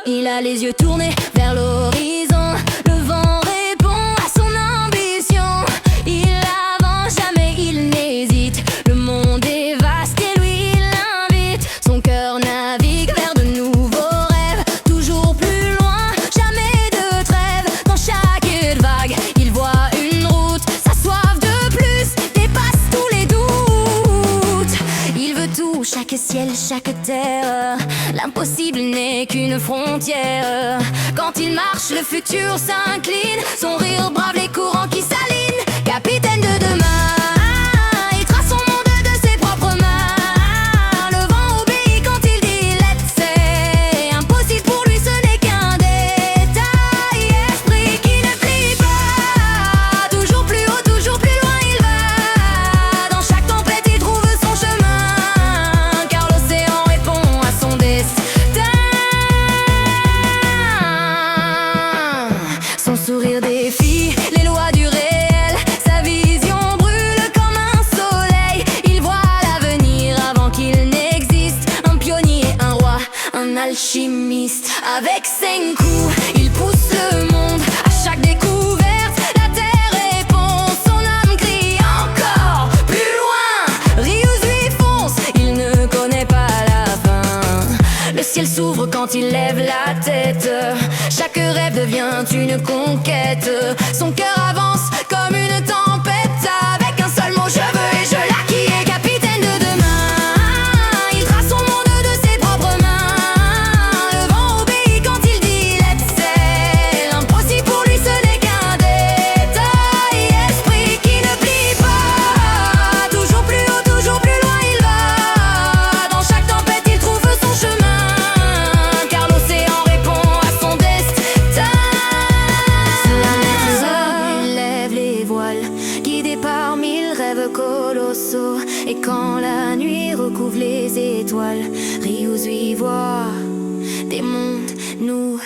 Il a les yeux tournés vers l'horizon. Le vent répond à son ambition. Il avance, jamais il n'hésite. Le monde est vaste et lui il l'invite. Son cœur navigue vers de nouveaux rêves. Toujours plus loin, jamais de trêve. Dans chaque vague, il voit une route. Sa soif de plus dépasse tous les doutes. Il veut tout, chaque ciel, chaque terre. L'impossible n'est qu'une frontière. Quand il marche, le futur s'incline. Son rire brave les courants qui s'alignent. Capitaine de demain, il trace son monde de ses propres mains. Le vent obéit quand il dit let's. C'est impossible pour lui, ce n'est qu'un détail. Esprit qui ne plie pas. Toujours plus haut, toujours plus loin il va. Dans chaque tempête il trouve son chemin. Car l'océan répond à son destin. Son sourire défie les lois du réel. Sa vision brûle comme un soleil. Il voit l'avenir avant qu'il n'existe. Un pionnier, un roi, un alchimiste. Avec 5 coups, il pousse le monde à chaque découverte. La terre répond, son âme crie encore plus loin. Rius lui fonce, il ne connaît pas la fin. Le ciel s'ouvre quand il lève la tête. Chaque rêve devient une conquête. Son cœur avance comme une tempête. Avec un seul mot, je veux et je la qui est capitaine de demain. Il trace son monde de ses propres mains. Le vent obéit quand il dit let's. C'est l'impossible pour lui, ce n'est qu'un détail. Esprit qui ne plie pas. Toujours plus haut, toujours plus loin il va. Dans chaque tempête il trouve son chemin. Car l'océan répond à son destin. Sur la mer, il lève les voiles, guidé par 1000 rêves colossaux. Et quand la nuit recouvre les étoiles, Rius lui voit des mondes, nous